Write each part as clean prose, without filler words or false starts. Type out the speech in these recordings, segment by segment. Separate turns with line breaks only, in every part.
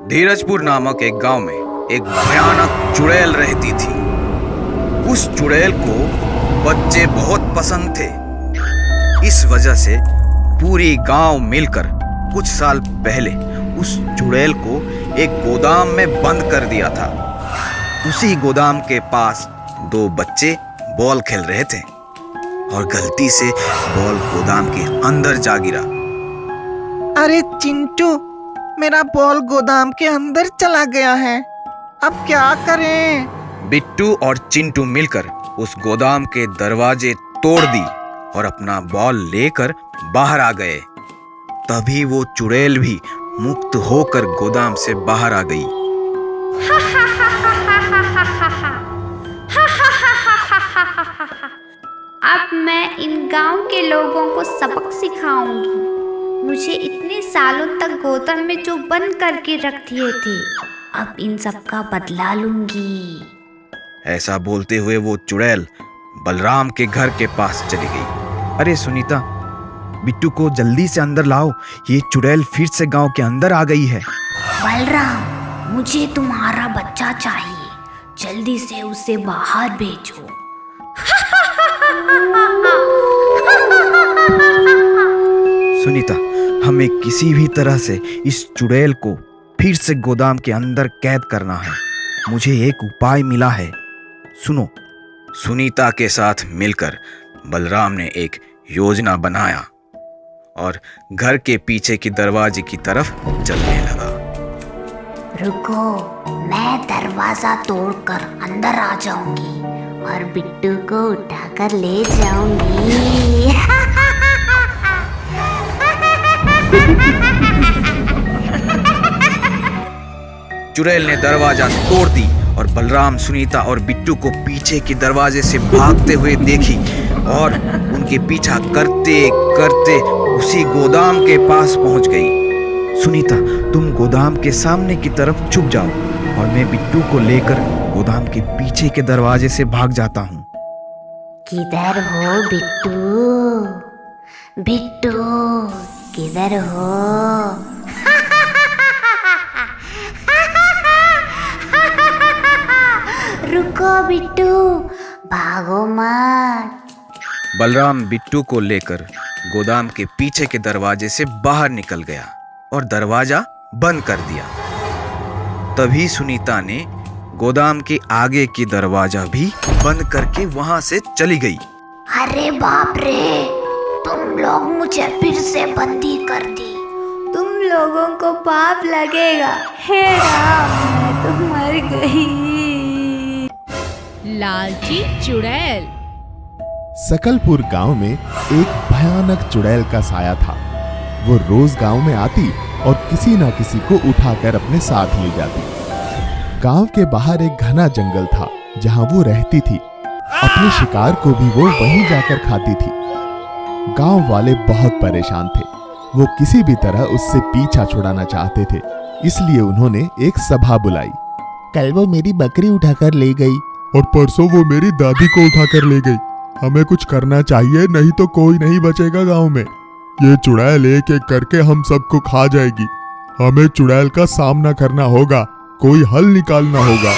धीरजपुर नामक एक गांव में एक भयानक चुड़ैल रहती थी। उस चुड़ैल को बच्चे बहुत पसंद थे। इस वजह से पूरी गांव मिलकर कुछ साल पहले उस चुड़ैल को एक गोदाम में बंद कर दिया था। उसी गोदाम के पास दो बच्चे बॉल खेल रहे थे और गलती से बॉल गोदाम के अंदर जा गिरा।
अरे चिंटू, मेरा बॉल गोदाम के अंदर चला गया है, अब क्या करें?
बिट्टू और चिंटू मिलकर उस गोदाम के दरवाजे तोड़ दी और अपना बॉल लेकर बाहर आ गए। तभी वो चुड़ैल भी मुक्त होकर गोदाम से बाहर आ गई।
अब मैं इन गांव के लोगों को सबक सिखाऊंगी। मुझे इतने सालों तक गोदाम में जो बंद करके रख दिए थे, अब इन सब का बदला लूंगी।
ऐसा बोलते हुए वो चुड़ैल बलराम के घर के पास चली गई।
अरे सुनीता, बिट्टू को जल्दी से अंदर लाओ, ये चुड़ैल फिर से गांव के अंदर आ गई है।
बलराम, मुझे तुम्हारा बच्चा चाहिए, जल्दी से उसे बाहर भेजो।
सुनीता, हमें किसी भी तरह से इस चुड़ैल को फिर से गोदाम के अंदर कैद करना है। मुझे एक उपाय मिला है, सुनो।
सुनीता के साथ मिलकर बलराम ने एक योजना बनाया और घर के पीछे की दरवाजे की तरफ चलने लगा।
रुको, मैं दरवाजा तोड़कर अंदर आ जाऊंगी और बिट्टू को उठाकर ले जाऊंगी।
चुड़ैल ने दरवाजा तोड़ दी और बलराम, सुनीता और बिट्टू को पीछे के दरवाजे से भागते हुए देखी और उनके पीछा करते करते उसी गोदाम के पास पहुंच गई।
सुनीता, तुम गोदाम के सामने की तरफ छुप जाओ और मैं बिट्टू को लेकर गोदाम के पीछे के दरवाजे से भाग जाता हूँ।
किधर हो बिट्टू? बिट्टू, किधर हो? रुको बिट्टू, भागो मत।
बलराम बिट्टू को लेकर गोदाम के पीछे के दरवाजे से बाहर निकल गया और दरवाजा बंद कर दिया। तभी सुनीता ने गोदाम के आगे की दरवाजा भी बंद करके वहां से चली गई।
अरे बाप रे, तुम लोग मुझे फिर से बंदी कर दी। तुम लोगों को पाप लगेगा। हे राम, मैं तो मर गई।
लालची चुड़ैल।
सकलपुर गांव में एक भयानक चुड़ैल का साया था। वो रोज गांव में आती और किसी न किसी को उठाकर अपने साथ ले जाती। गांव के बाहर एक घना जंगल था जहां वो रहती थी। अपने शिकार को भी वो वहीं जाकर खाती थी। गांव वाले बहुत परेशान थे। वो किसी भी तरह उससे पीछा छुड़ाना चाहते थे, इसलिए उन्होंने एक सभा बुलाई।
कल वो मेरी बकरी उठाकर ले गई
और परसों वो मेरी दादी को उठाकर ले गई। हमें कुछ करना चाहिए, नहीं तो कोई नहीं बचेगा गांव में। ये चुड़ैल एक एक करके हम सबको खा जाएगी। हमें चुड़ैल का सामना करना होगा, कोई हल निकालना होगा।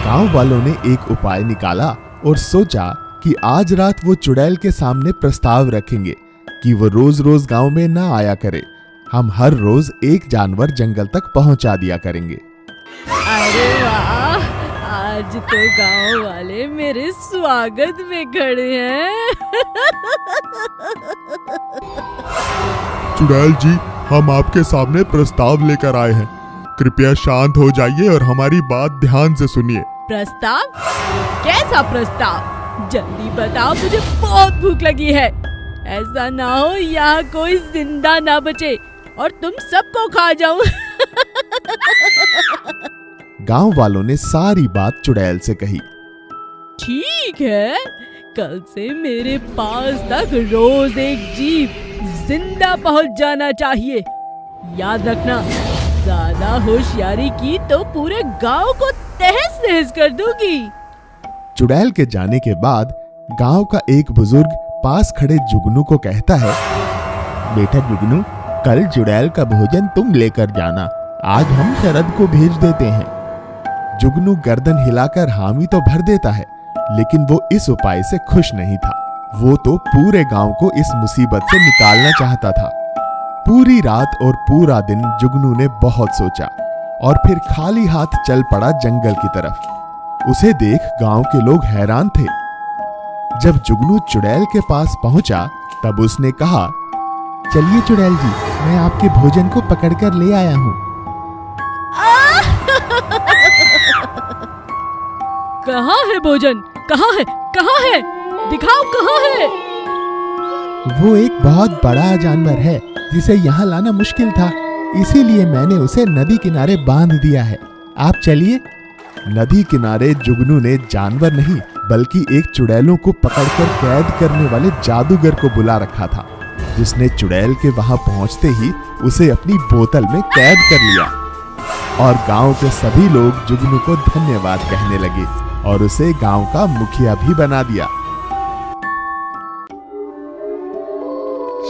गांव वालों ने एक उपाय निकाला और सोचा कि आज रात वो चुड़ैल के सामने प्रस्ताव रखेंगे कि वो रोज रोज गांव में ना आया करे। हम हर रोज एक जानवर जंगल तक पहुंचा दिया करेंगे।
अरे वाह, आज तो गांव वाले मेरे स्वागत में खड़े हैं।
चुड़ैल जी, हम आपके सामने प्रस्ताव लेकर आए हैं। कृपया शांत हो जाइए और हमारी बात ध्यान से सुनिए।
प्रस्ताव? कैसा प्रस्ताव? जल्दी बताओ, मुझे बहुत भूख लगी है। ऐसा ना हो यहाँ कोई जिंदा ना बचे और तुम सबको खा जाऊं।
गांव वालों ने सारी बात चुड़ैल से कही।
ठीक है, कल से मेरे पास तक रोज एक जीव जिंदा पहुंच जाना चाहिए। याद रखना, ज्यादा होशियारी की तो पूरे गांव को तहस नहस कर दूंगी।
चुड़ैल के जाने के बाद गांव का एक बुजुर्ग पास खड़े जुगनू को कहता है,
बेटा जुगनू, कल चुड़ैल का भोजन तुम लेकर जाना आज हम शरद को भेज देते हैं। जुगनू गर्दन हिलाकर हामी तो भर देता है, लेकिन वो इस उपाय से खुश नहीं था। वो तो पूरे गांव को इस मुसीबत से निकालना चाहता था। पूरी रात और पूरा दिन जुगनू ने बहुत सोचा और फिर खाली हाथ चल पड़ा जंगल की तरफ। उसे देख गांव के लोग हैरान थे। जब जुगनू चुड़ैल के पास पहुंचा तब उसने कहा, चलिए चुड़ैल जी, मैं आपके भोजन को पकड़कर ले आया हूं।
कहाँ है भोजन? कहाँ है? कहाँ है? दिखाओ कहाँ है?
वो एक बहुत बड़ा जानवर है जिसे यहाँ लाना मुश्किल था, इसीलिए मैंने उसे नदी किनारे बांध दिया है। आप चलिए। नदी किनारे जुगनू ने जानवर नहीं बल्कि एक चुड़ैलों को पकड़कर कैद करने वाले जादूगर को बुला रखा था, जिसने चुड़ैल के वहां पहुंचते ही उसे अपनी बोतल में कैद कर लिया। और गांव के सभी लोग जुगनू को धन्यवाद कहने लगे और उसे गांव का मुखिया भी बना दिया।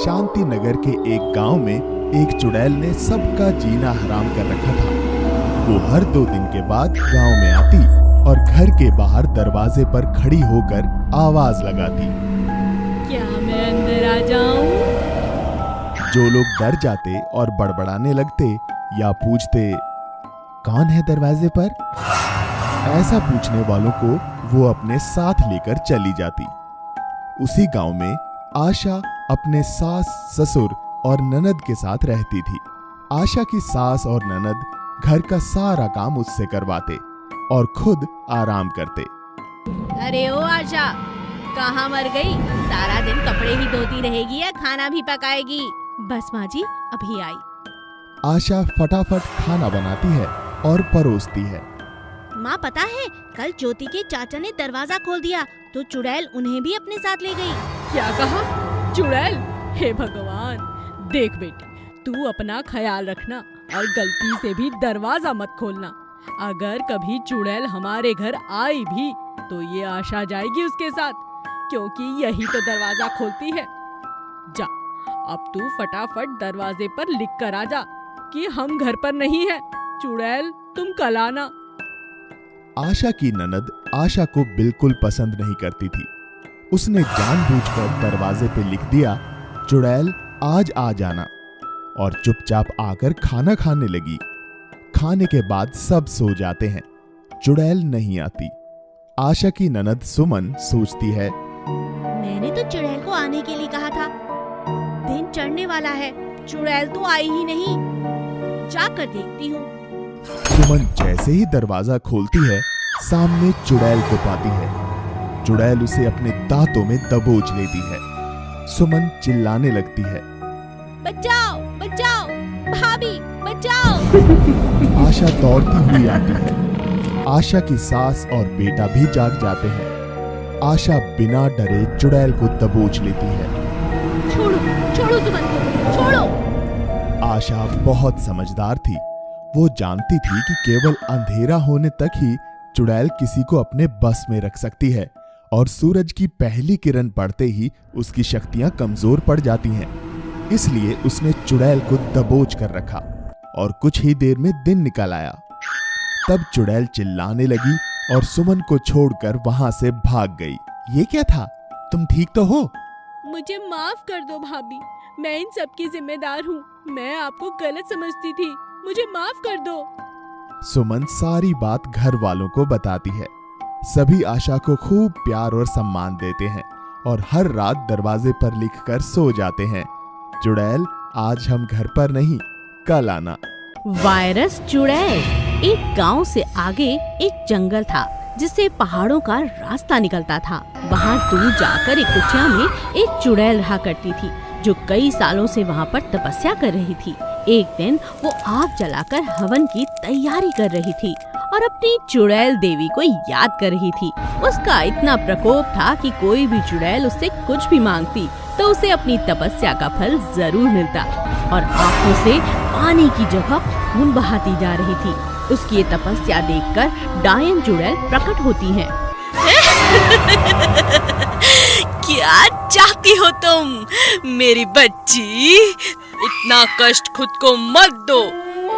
शांति नगर के एक गांव में एक चुड़ैल ने सबका जीना हराम कर रखा था। वो हर 2 दिन के बाद गांव में आती और घर के बाहर दरवाजे पर खड़ी होकर आवाज लगाती।
क्या मैं अंदर आ जाऊं?
जो लोग डर जाते और बड़बड़ाने लगते या पूछते, कौन है दरवाजे पर? ऐसा पूछने वालों को वो अपने साथ लेकर चली जाती। उसी गांव में आशा अपने सास, ससुर और ननद के साथ रहती थी। आशा की सास और ननद घर का सारा काम उससे करवाते और खुद आराम करते।
अरे ओ आशा, कहाँ मर गई? सारा दिन कपड़े ही धोती रहेगी या खाना भी पकाएगी? बस माँ जी, अभी आई।
आशा फटाफट खाना बनाती है और परोसती है।
माँ पता है, कल ज्योति के चाचा ने दरवाजा खोल दिया तो चुड़ैल उन्हें भी अपने साथ ले गई।
क्या कहा? चुड़ैल? हे भगवान! देख बेटी, तू अपना ख्याल रखना और गलती से भी दरवाजा मत खोलना। अगर कभी चुड़ैल हमारे घर आई भी तो ये आशा जाएगी उसके साथ, क्योंकि यही तो दरवाजा खोलती है। जा, अब तू फटाफट दरवाजे पर लिख कर आ जा कि हम घर पर नहीं हैं। चुड़ैल, तुम कल आना।
आशा की ननद आशा को बिल्कुल पसंद नहीं करती थी। उसने जानबूझकर दरवाजे पे लिख दिया, चुड़ैल आज आ जाना, और चुपचाप आकर खाना खाने लगी। खाने के बाद सब सो जाते हैं, चुड़ैल नहीं आती। आशा की ननद सुमन सोचती है,
मैंने तो चुड़ैल को आने के लिए कहा था। दिन चढ़ने वाला है, चुड़ैल तो आई ही नहीं। जाकर देखती हूँ।
सुमन जैसे ही दरवाजा खोलती है, सामने चुड़ैल को पाती है। चुड़ैल उसे अपने दांतों में दबोच लेती है। सुमन चिल्लाने लगती है,
बचाओ बचाओ, भाभी बचाओ।
आशा दौड़ती हुई आती है। आशा की सास और बेटा भी जाग जाते हैं। आशा बिना डरे चुड़ैल को दबोच लेती है।
छोड़ो छोड़ो सुमन को, छोड़ो।
आशा बहुत समझदार थी। वो जानती थी कि केवल अंधेरा होने तक ही चुड़ैल किसी को अपने बस में रख सकती है और सूरज की पहली किरण पड़ते ही उसकी शक्तियां कमजोर पड़ जाती हैं। इसलिए उसने चुड़ैल को दबोच कर रखा और कुछ ही देर में दिन निकल आया। तब चुड़ैल चिल्लाने लगी और सुमन को छोड़कर वहां से भाग गई। ये क्या था? तुम ठीक तो हो?
मुझे माफ कर दो भाभी, मैं इन सब की जिम्मेदार हूँ। मैं आपको गलत समझती थी, मुझे माफ कर दो।
सुमन सारी बात घर वालों को बताती है। सभी आशा को खूब प्यार और सम्मान देते हैं और हर रात दरवाजे पर लिखकर सो जाते हैं, चुड़ैल आज हम घर पर नहीं, कल आना।
वायरस चुड़ैल। एक गांव से आगे एक जंगल था जिससे पहाड़ों का रास्ता निकलता था। वहां दूर जाकर एक कुटिया में एक चुड़ैल रहा करती थी जो कई सालों से वहां पर तपस्या कर रही थी। एक दिन वो आग जलाकर हवन की तैयारी कर रही थी और अपनी चुड़ैल देवी को याद कर रही थी। उसका इतना प्रकोप था कि कोई भी चुड़ैल उससे कुछ भी मांगती तो उसे अपनी तपस्या का फल जरूर मिलता। और आंखों से पानी की जगह खून बहाती जा रही थी। उसकी ये तपस्या देखकर डायन चुड़ैल प्रकट होती हैं।
क्या चाहती हो तुम मेरी बच्ची? इतना कष्ट खुद को मत दो।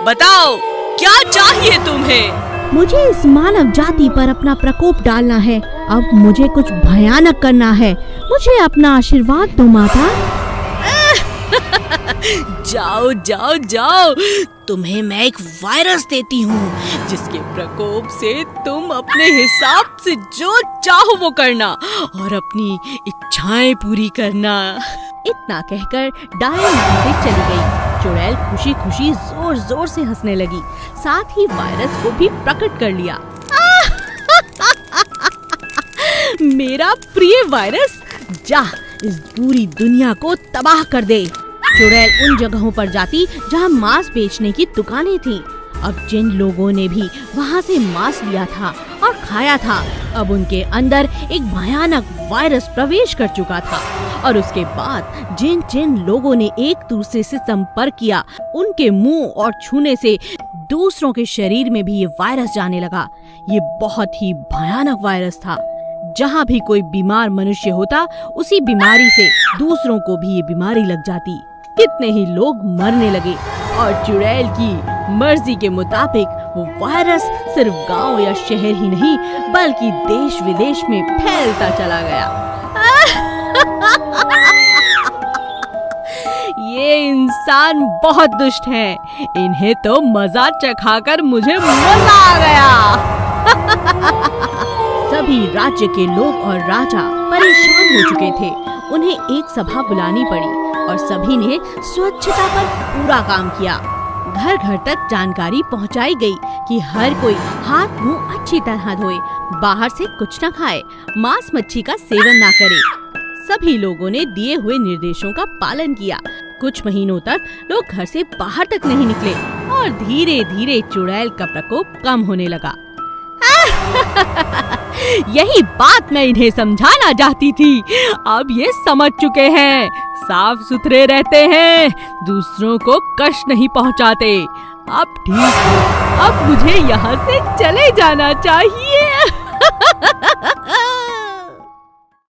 बताओ क्या चाहिए तुम्हें?
मुझे इस मानव जाति पर अपना प्रकोप डालना है। अब मुझे कुछ भयानक करना है। मुझे अपना आशीर्वाद दो माता।
जाओ जाओ जाओ, तुम्हें मैं एक वायरस देती हूँ जिसके प्रकोप से तुम अपने हिसाब से जो चाहो वो करना और अपनी इच्छाएं पूरी करना।
इतना कहकर डायन वहाँ से चली गई। चुड़ैल खुशी खुशी जोर जोर से हंसने लगी, साथ ही वायरस को भी प्रकट कर लिया। मेरा प्रिय वायरस, जा इस पूरी दुनिया को तबाह कर दे। चुड़ैल उन जगहों पर जाती जहाँ मांस बेचने की दुकानें थीं। अब जिन लोगों ने भी वहाँ से मांस लिया था और खाया था, अब उनके अंदर एक भयानक वायरस प्रवेश कर चुका था। और उसके बाद जिन जिन लोगों ने एक दूसरे से संपर्क किया, उनके मुंह और छूने से दूसरों के शरीर में भी ये वायरस जाने लगा। ये बहुत ही भयानक वायरस था। जहाँ भी कोई बीमार मनुष्य होता, उसी बीमारी से दूसरों को भी ये बीमारी लग जाती। कितने ही लोग मरने लगे और चुड़ैल की मर्जी के मुताबिक वो वायरस सिर्फ गांव या शहर ही नहीं बल्कि देश विदेश में फैलता चला गया। ये इंसान बहुत दुष्ट हैं। इन्हें तो मजा चखाकर मुझे मजा आ गया। सभी राज्य के लोग और राजा परेशान हो चुके थे। उन्हें एक सभा बुलानी पड़ी और सभी ने स्वच्छता पर पूरा काम किया। घर घर तक जानकारी पहुंचाई गई कि हर कोई हाथ मुंह अच्छी तरह धोए, बाहर से कुछ न खाए, मांस मच्छी का सेवन ना करे। सभी लोगों ने दिए हुए निर्देशों का पालन किया। कुछ महीनों तक लोग घर से बाहर तक नहीं निकले और धीरे धीरे चुड़ैल का प्रकोप कम होने लगा। यही बात मैं इन्हें समझाना चाहती थी। अब ये समझ चुके हैं। साफ सुथरे रहते हैं, दूसरों को कष्ट नहीं पहुंचाते। अब ठीक है, अब मुझे यहाँ से चले जाना चाहिए।